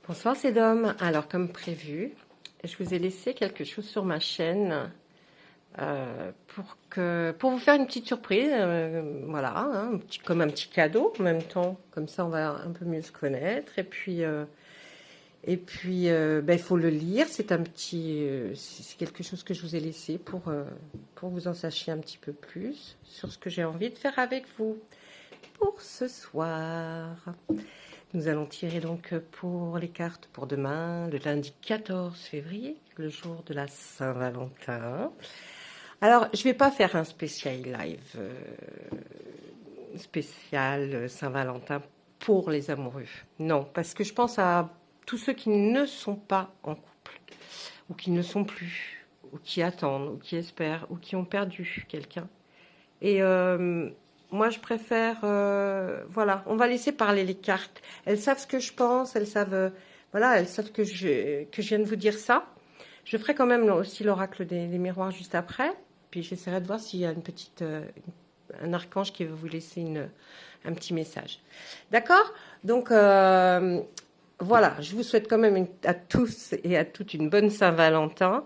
Bonsoir, c'est Dom. Alors, comme prévu, je vous ai laissé quelque chose sur ma chaîne pour vous faire une petite surprise. Voilà, hein, comme un petit cadeau en même temps. Comme ça, on va un peu mieux se connaître. Il faut le lire. C'est c'est quelque chose que je vous ai laissé pour vous en sachiez un petit peu plus sur ce que j'ai envie de faire avec vous pour ce soir. Nous allons tirer donc pour les cartes pour demain, le lundi 14 février, le jour de la Saint-Valentin. Alors, je ne vais pas faire un spécial live spécial Saint-Valentin pour les amoureux. Non, parce que je pense à tous ceux qui ne sont pas en couple, ou qui ne sont plus, ou qui attendent, ou qui espèrent, ou qui ont perdu quelqu'un. Et moi, je préfère... voilà, on va laisser parler les cartes. Elles savent ce que je pense, elles savent... voilà, elles savent que je viens de vous dire ça. Je ferai quand même aussi l'oracle des miroirs juste après. Puis j'essaierai de voir s'il y a un archange qui veut vous laisser un petit message. D'accord? Donc, voilà, je vous souhaite quand même à tous et à toutes une bonne Saint-Valentin.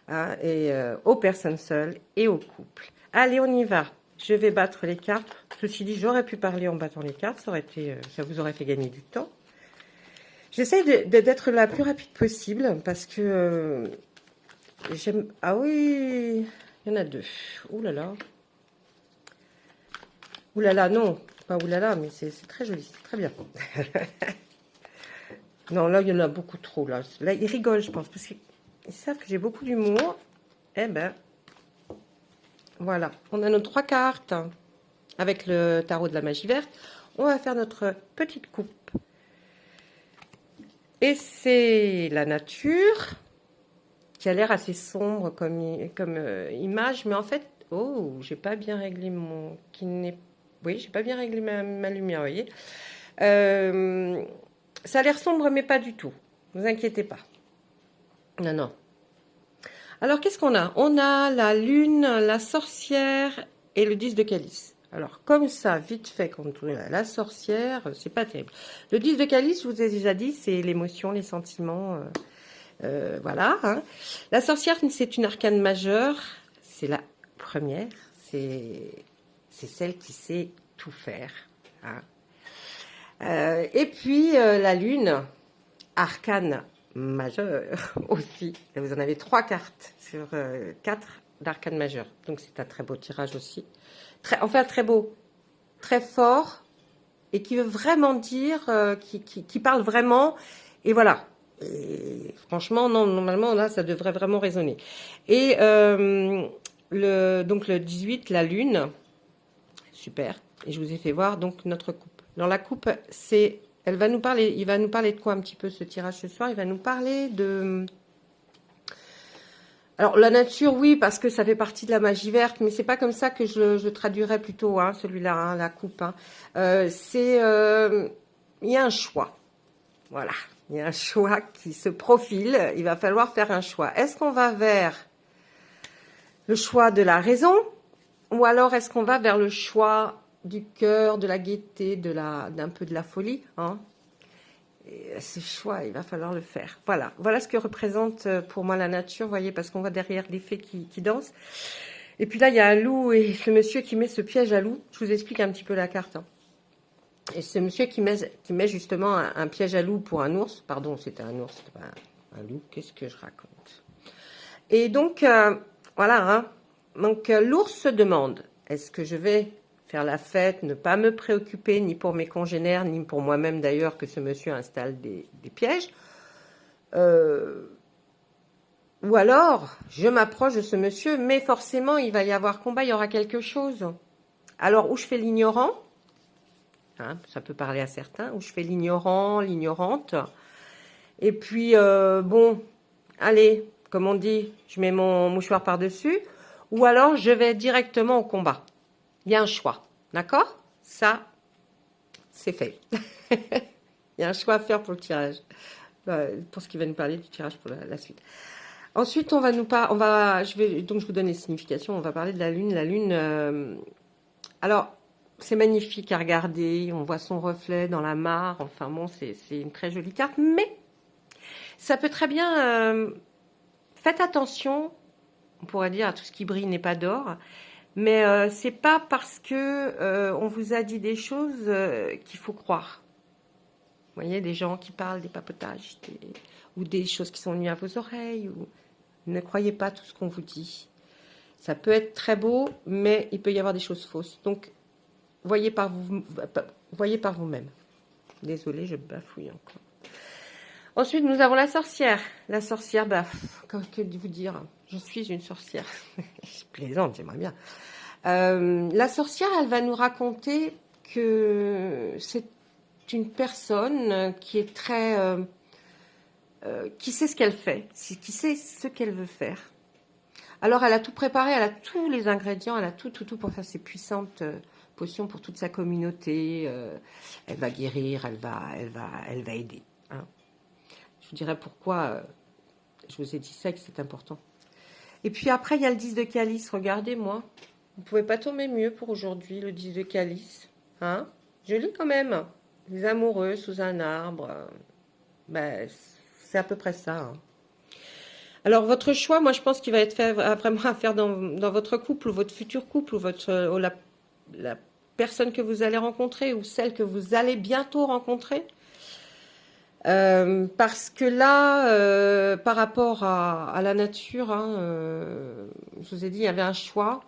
Hein, et aux personnes seules et aux couples. Allez, on y va. Je vais battre les cartes. Ceci dit, j'aurais pu parler en battant les cartes. Ça vous aurait fait gagner du temps. J'essaie d'être la plus rapide possible parce que j'aime... Ah oui, il y en a deux. Ouh là là. Ouh là là, non. Pas ouh là là, mais c'est très joli. C'est très bien. Non, là, il y en a beaucoup trop. Là, ils rigolent, je pense, parce qu'ils savent que j'ai beaucoup d'humour. Eh ben... Voilà, on a nos 3 cartes avec le tarot de la magie verte. On va faire notre petite coupe. Et c'est la nature qui a l'air assez sombre comme image. Mais en fait, oh, j'ai pas bien réglé oui, j'ai pas bien réglé ma lumière, vous voyez. Ça a l'air sombre, mais pas du tout. Ne vous inquiétez pas. Non, non. Alors, qu'est-ce qu'on a? On a la lune, la sorcière et le 10 de calice. Alors, comme ça, vite fait, quand on a la sorcière, c'est pas terrible. Le 10 de calice, je vous ai déjà dit, c'est l'émotion, les sentiments, voilà. Hein. La sorcière, c'est une arcane majeure, c'est la première, c'est celle qui sait tout faire. Hein. Et puis, la lune, arcane majeur aussi. Et vous en avez 3 cartes sur 4 d'arcane majeur. Donc c'est un très beau tirage aussi. Très beau, très fort et qui veut vraiment dire, qui parle vraiment. Et voilà. Et franchement, non, normalement là, ça devrait vraiment résonner. Et donc le 18, la lune, super. Et je vous ai fait voir donc notre coupe. Dans la coupe, c'est il va nous parler de quoi un petit peu ce tirage ce soir? Il va nous parler de... Alors, la nature, oui, parce que ça fait partie de la magie verte, mais c'est pas comme ça que je traduirais plutôt, hein, celui-là, hein, la coupe. Hein. Il y a un choix. Voilà. Il y a un choix qui se profile. Il va falloir faire un choix. Est-ce qu'on va vers le choix de la raison? Ou alors est-ce qu'on va vers le choix du cœur, de la gaieté, d'un peu de la folie, hein. Et ce choix, il va falloir le faire. Voilà, voilà ce que représente pour moi la nature, vous voyez, parce qu'on voit derrière les fées qui dansent. Et puis là, il y a un loup et ce monsieur qui met ce piège à loup. Je vous explique un petit peu la carte. Hein. Et ce monsieur qui met justement un piège à loup pour un ours. Pardon, c'était un ours, c'était pas un loup. Qu'est-ce que je raconte? Et donc, voilà. Hein. Donc, l'ours se demande, est-ce que je vais faire la fête, ne pas me préoccuper, ni pour mes congénères, ni pour moi-même d'ailleurs, que ce monsieur installe des pièges. Ou alors, je m'approche de ce monsieur, mais forcément, il va y avoir combat, il y aura quelque chose. Alors, où je fais l'ignorant, hein, ça peut parler à certains, où je fais l'ignorant, l'ignorante. Et puis, bon, allez, comme on dit, je mets mon mouchoir par-dessus. Ou alors, je vais directement au combat. Il y a un choix, d'accord? Ça, c'est fait. Il y a un choix à faire pour le tirage, pour ce qui va nous parler du tirage pour la suite. Ensuite, je vous donne les significations. On va parler de la lune. La lune, alors, c'est magnifique à regarder. On voit son reflet dans la mare. Enfin bon, c'est une très jolie carte. Mais Ça peut très bien... faites attention, on pourrait dire à tout ce qui brille n'est pas d'or, mais c'est pas parce que on vous a dit des choses qu'il faut croire. Vous voyez, des gens qui parlent des papotages ou des choses qui sont venues à vos oreilles. Ne croyez pas tout ce qu'on vous dit. Ça peut être très beau, mais il peut y avoir des choses fausses. Donc, voyez par vous-même. Désolée, je bafouille encore. Ensuite, nous avons la sorcière. La sorcière, que vous dire? Je suis une sorcière. Je plaisante, j'aimerais bien. La sorcière, elle va nous raconter que c'est une personne qui est très... qui sait ce qu'elle fait, qui sait ce qu'elle veut faire. Alors, elle a tout préparé, elle a tous les ingrédients, elle a tout pour faire ses puissantes potions pour toute sa communauté. Elle va guérir, elle va aider. Hein. Je vous dirai pourquoi je vous ai dit ça et que c'est important. Et puis après, il y a le 10 de calice. Regardez-moi. Vous ne pouvez pas tomber mieux pour aujourd'hui, le 10 de calice. Hein? Joli quand même. Les amoureux sous un arbre. C'est à peu près ça. Hein. Alors, votre choix, moi, je pense qu'il va être fait, vraiment à faire dans votre couple, ou votre futur couple, ou la personne que vous allez rencontrer, ou celle que vous allez bientôt rencontrer. Parce que là, par rapport à la nature, hein, je vous ai dit, il y avait un choix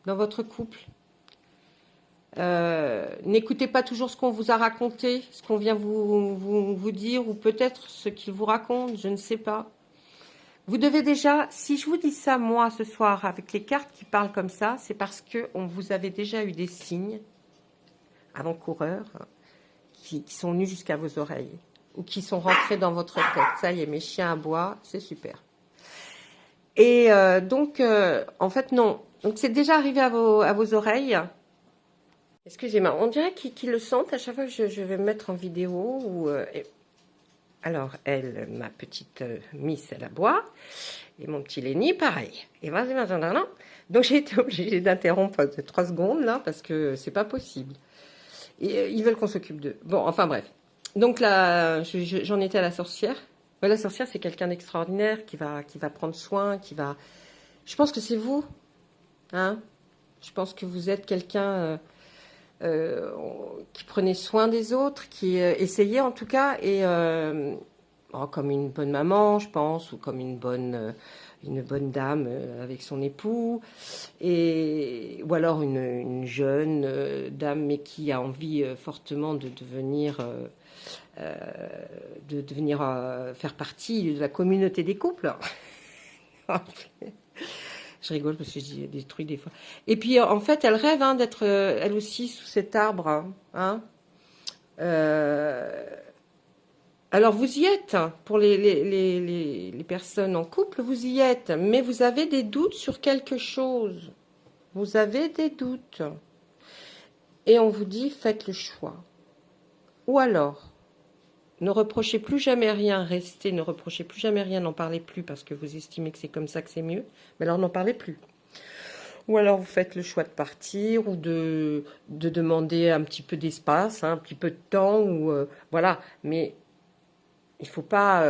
dans votre couple. N'écoutez pas toujours ce qu'on vous a raconté, ce qu'on vient vous dire, ou peut-être ce qu'il vous raconte, je ne sais pas. Vous devez déjà, si je vous dis ça, moi, ce soir, avec les cartes qui parlent comme ça, c'est parce que vous avez déjà eu des signes avant-coureurs qui sont venus jusqu'à vos oreilles ou qui sont rentrés dans votre tête. Ça y est, mes chiens aboient, c'est super. Et donc, en fait, non. Donc, c'est déjà arrivé à vos oreilles. Excusez-moi, on dirait qu'ils le sentent à chaque fois que je vais me mettre en vidéo. Alors, elle, ma petite Miss, elle aboie. Et mon petit Lenny, pareil. Et vas-y, maintenant. Donc, j'ai été obligée d'interrompre 3 secondes, là, parce que c'est pas possible. Et, ils veulent qu'on s'occupe d'eux. Bon, enfin, bref. Donc, là, j'en étais à la sorcière. La sorcière, c'est quelqu'un d'extraordinaire qui va prendre soin, Je pense que c'est vous. Hein? Je pense que vous êtes quelqu'un... qui prenait soin des autres, qui essayait en tout cas, et comme une bonne maman, je pense, ou comme une bonne dame avec son époux, ou alors une jeune dame, mais qui a envie fortement de devenir faire partie de la communauté des couples. Je rigole parce que je dis des trucs des fois. Et puis, en fait, elle rêve d'être, elle aussi, sous cet arbre. Hein. Alors, vous y êtes. Pour les personnes en couple, vous y êtes. Mais vous avez des doutes sur quelque chose. Vous avez des doutes. Et on vous dit, faites le choix. Ou alors, ne reprochez plus jamais rien, restez, ne reprochez plus jamais rien, n'en parlez plus parce que vous estimez que c'est comme ça que c'est mieux, mais alors n'en parlez plus. Ou alors vous faites le choix de partir ou de demander un petit peu d'espace, un petit peu de temps, ou voilà. Mais il faut pas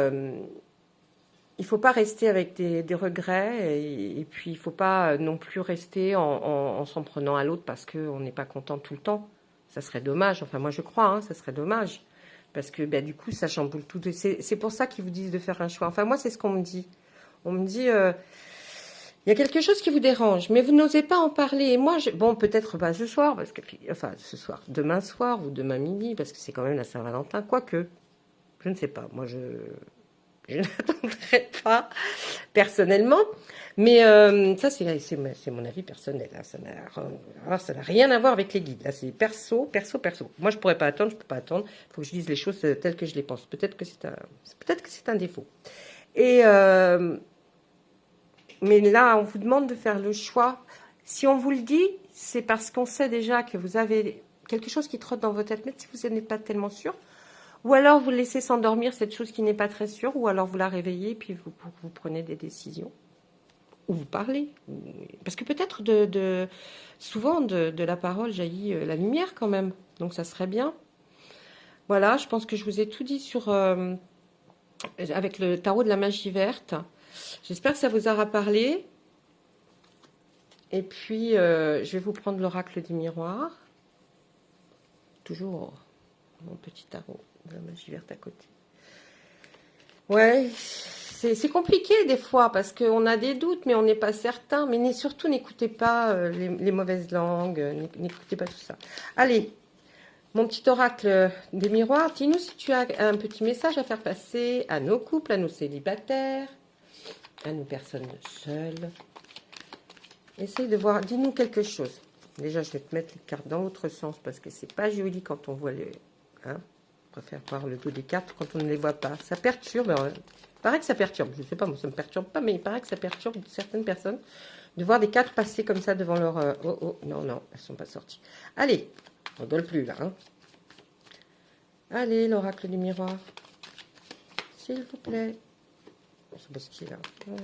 rester avec des regrets et puis il faut pas non plus rester en s'en prenant à l'autre parce qu'on n'est pas content tout le temps. Ça serait dommage, enfin moi je crois, ça serait dommage. Parce que du coup, ça chamboule tout. C'est pour ça qu'ils vous disent de faire un choix. Enfin, moi, c'est ce qu'on me dit. On me dit, il y a quelque chose qui vous dérange, mais vous n'osez pas en parler. Et moi, peut-être pas ce soir, ce soir, demain soir ou demain midi, parce que c'est quand même la Saint-Valentin. Quoique, je ne sais pas. Moi, je n'attendrai pas personnellement. Mais ça, c'est mon avis personnel. Hein. Ça n'a rien à voir avec les guides. Là, c'est perso. Moi, je pourrais pas attendre, je peux pas attendre. Il faut que je dise les choses telles que je les pense. Peut-être que c'est un défaut. Et mais là, on vous demande de faire le choix. Si on vous le dit, c'est parce qu'on sait déjà que vous avez quelque chose qui trotte dans votre tête, même si vous n'êtes pas tellement sûr. Ou alors vous laissez s'endormir cette chose qui n'est pas très sûre, ou alors vous la réveillez, puis vous prenez des décisions. Ou vous parlez. Parce que peut-être souvent de la parole jaillit la lumière quand même. Donc ça serait bien. Voilà, je pense que je vous ai tout dit sur avec le tarot de la magie verte. J'espère que ça vous aura parlé. Et puis, je vais vous prendre l'oracle du miroir. Toujours mon petit tarot de la magie verte à côté. Ouais, c'est compliqué des fois parce qu'on a des doutes, mais on n'est pas certain. Mais surtout, n'écoutez pas les mauvaises langues, n'écoutez pas tout ça. Allez, mon petit oracle des miroirs, dis-nous si tu as un petit message à faire passer à nos couples, à nos célibataires, à nos personnes seules. Essaye de voir, dis-nous quelque chose. Déjà, je vais te mettre les cartes dans l'autre sens parce que c'est pas joli quand on voit les... Hein, on préfère voir le dos des cartes quand on ne les voit pas. Ça perturbe. Alors, il paraît que ça perturbe. Je ne sais pas, moi, ça ne me perturbe pas, mais il paraît que ça perturbe certaines personnes de voir des cartes passer comme ça devant leur... Oh, oh, non, non, elles ne sont pas sorties. Allez, on ne rigole plus, là. Hein. Allez, l'oracle du miroir. S'il vous plaît. Je sais pas ce qu'il est là. Oh.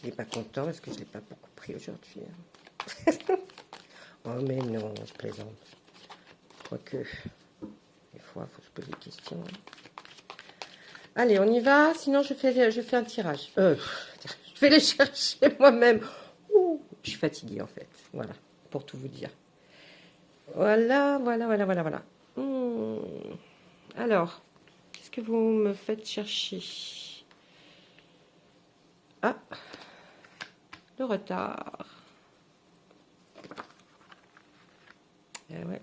Il n'est pas content parce que je ne l'ai pas beaucoup pris aujourd'hui. Oh, mais non, je plaisante. Quoique, des fois, il faut se poser des questions. Allez, on y va. Sinon, je fais un tirage. Je vais les chercher moi-même. Ouh, je suis fatiguée, en fait. Voilà, pour tout vous dire. Voilà. Alors, qu'est-ce que vous me faites chercher? Ah, le retard. Eh ouais.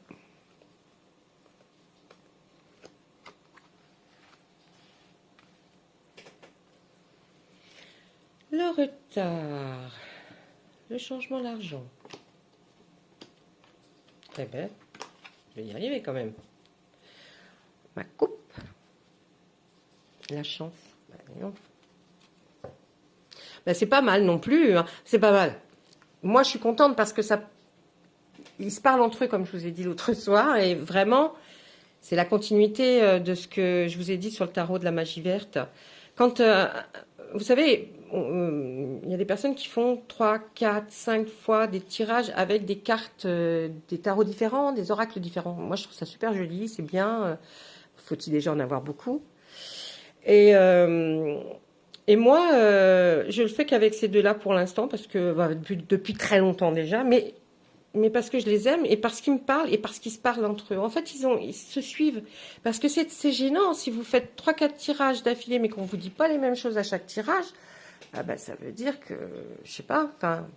Le retard. Le changement d'argent. Eh ben, je vais y arriver quand même. Ma coupe. La chance. Ben, c'est pas mal non plus. Hein. C'est pas mal. Moi, je suis contente parce que ça... Ils se parlent entre eux, comme je vous ai dit l'autre soir. Et vraiment, c'est la continuité de ce que je vous ai dit sur le tarot de la magie verte. Quand... vous savez, il y a des personnes qui font 3, 4, 5 fois des tirages avec des cartes, des tarots différents, des oracles différents. Moi, je trouve ça super joli, c'est bien. Faut-il déjà en avoir beaucoup? Et moi, je le fais qu'avec ces deux-là pour l'instant, parce que depuis très longtemps déjà, mais parce que je les aime et parce qu'ils me parlent et parce qu'ils se parlent entre eux. En fait, ils se suivent. Parce que c'est gênant si vous faites 3-4 tirages d'affilée, mais qu'on ne vous dit pas les mêmes choses à chaque tirage. Ah ben, ça veut dire que, je sais pas, enfin,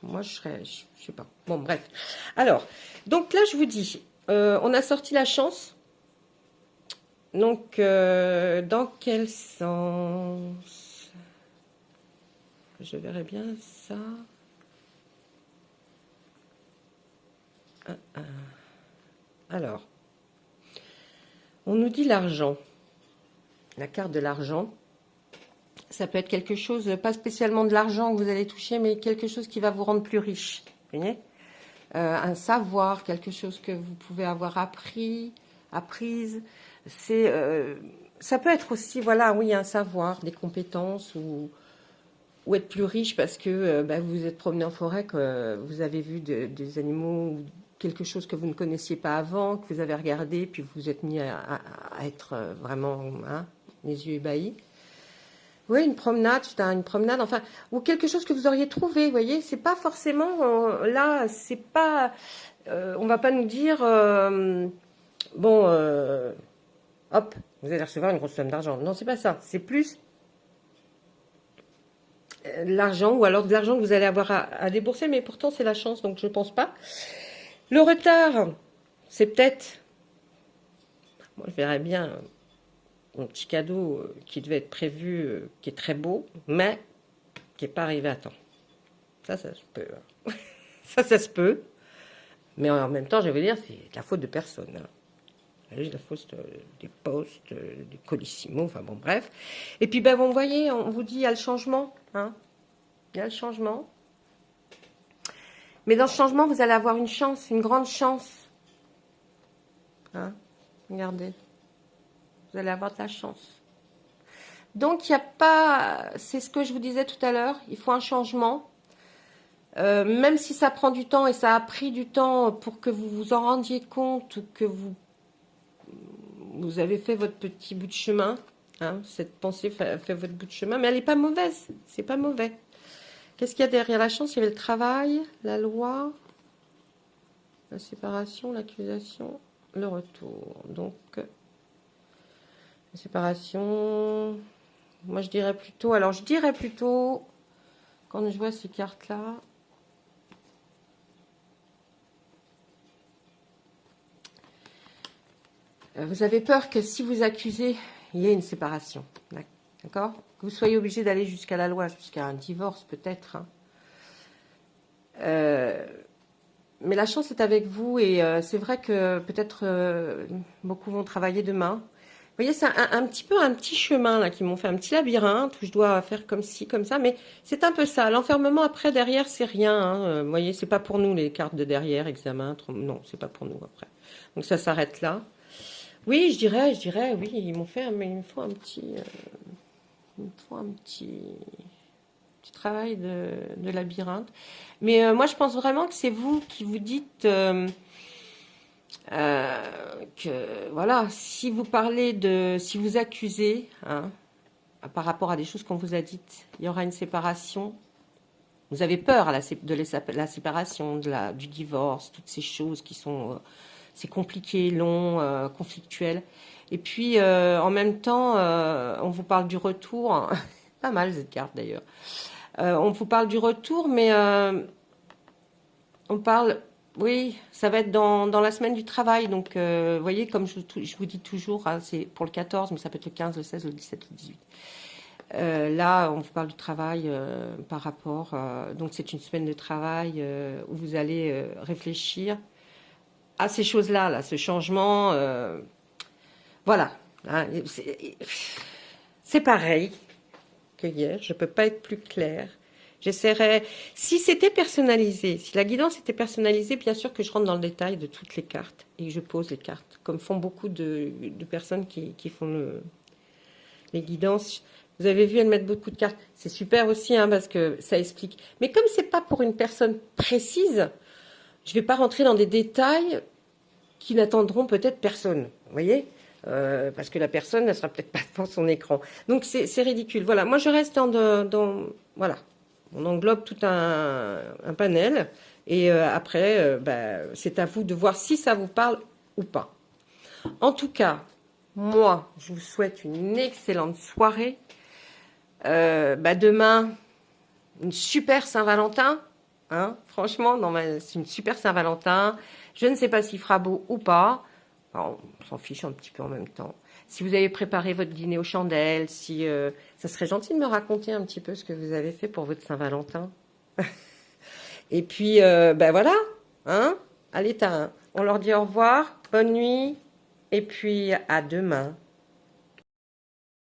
moi je sais pas. Bon, bref. Alors, donc là, je vous dis, on a sorti la chance. Donc, dans quel sens? Je verrai bien ça. Alors, on nous dit l'argent. La carte de l'argent. Ça peut être quelque chose, pas spécialement de l'argent que vous allez toucher, mais quelque chose qui va vous rendre plus riche. Vous voyez, un savoir, quelque chose que vous pouvez avoir apprise. Ça peut être aussi, voilà, oui, un savoir, des compétences ou être plus riche parce que vous vous êtes promené en forêt, que vous avez vu des animaux ou quelque chose que vous ne connaissiez pas avant, que vous avez regardé, puis vous vous êtes mis à être vraiment les yeux ébahis. Oui, une promenade, enfin, ou quelque chose que vous auriez trouvé, vous voyez, c'est pas forcément, là, c'est pas, on va pas nous dire, hop, vous allez recevoir une grosse somme d'argent. Non, c'est pas ça, c'est plus l'argent, ou alors de l'argent que vous allez avoir à débourser, mais pourtant c'est la chance, donc je pense pas. Le retard, c'est peut-être, moi je verrais bien un petit cadeau qui devait être prévu, qui est très beau, mais qui n'est pas arrivé à temps. Ça se peut. Hein. ça se peut. Mais en même temps, je vais vous dire, c'est la faute de personne. Hein. C'est la faute des postes, des colissimo, enfin bon, bref. Et puis, vous voyez, on vous dit, il y a le changement. Hein. Il y a le changement. Mais dans ce changement, vous allez avoir une chance, une grande chance. Hein. Regardez. Vous allez avoir de la chance. Donc, il n'y a pas... C'est ce que je vous disais tout à l'heure. Il faut un changement. Même si ça prend du temps, et ça a pris du temps pour que vous vous en rendiez compte, ou que vous avez fait votre petit bout de chemin, Hein, cette pensée fait votre bout de chemin, mais elle n'est pas mauvaise. C'est pas mauvais. Qu'est-ce qu'il y a derrière la chance? Il y avait le travail, la loi, la séparation, l'accusation, le retour. Donc, la séparation, moi je dirais plutôt, quand je vois ces cartes-là, vous avez peur que si vous accusez, il y ait une séparation. D'accord? Que vous soyez obligé d'aller jusqu'à la loi, jusqu'à un divorce peut-être. Hein. Mais la chance est avec vous et c'est vrai que peut-être beaucoup vont travailler demain. Vous voyez, c'est un petit peu un petit chemin là qui m'ont fait un petit labyrinthe où je dois faire comme ci, comme ça, mais c'est un peu ça. L'enfermement après, derrière, c'est rien. Hein. Vous voyez, c'est pas pour nous les cartes de derrière, examen, non, c'est pas pour nous après. Donc ça s'arrête là. Oui, je dirais, oui, ils m'ont fait, mais il me faut un petit, petit travail de labyrinthe. Mais moi, je pense vraiment que c'est vous qui vous dites que, voilà, si vous parlez si vous accusez, hein, par rapport à des choses qu'on vous a dites, il y aura une séparation. Vous avez peur de la séparation, du divorce, toutes ces choses qui sont, c'est compliqué, long, conflictuel. Et puis, en même temps, on vous parle du retour. Pas mal cette carte d'ailleurs. On vous parle du retour, mais on parle, oui, ça va être dans la semaine du travail. Donc, vous voyez, comme je vous dis toujours, hein, c'est pour le 14, mais ça peut être le 15, le 16, le 17, le 18. Là, on vous parle du travail par rapport. Donc, c'est une semaine de travail où vous allez réfléchir à ces choses-là, là, ce changement. Voilà. Hein, c'est pareil que hier. Je ne peux pas être plus claire. J'essaierai. Si c'était personnalisé, si la guidance était personnalisée, bien sûr que je rentre dans le détail de toutes les cartes et que je pose les cartes, comme font beaucoup de personnes qui font les guidances. Vous avez vu, elles mettent beaucoup de cartes. C'est super aussi, hein, parce que ça explique. Mais comme c'est pas pour une personne précise, je vais pas rentrer dans des détails qui n'attendront peut-être personne. Vous voyez, parce que la personne ne sera peut-être pas devant son écran. Donc c'est ridicule. Voilà, moi je reste dans voilà, on englobe tout un panel et après, c'est à vous de voir si ça vous parle ou pas. En tout cas, moi, je vous souhaite une excellente soirée. Demain, une super Saint-Valentin. Hein, franchement, c'est une super Saint-Valentin. Je ne sais pas s'il fera beau ou pas. Enfin, on s'en fiche un petit peu en même temps. Si vous avez préparé votre dîner aux chandelles, ça serait gentil de me raconter un petit peu ce que vous avez fait pour votre Saint-Valentin. Et puis, voilà. Hein, allez, on leur dit au revoir, bonne nuit, et puis à demain.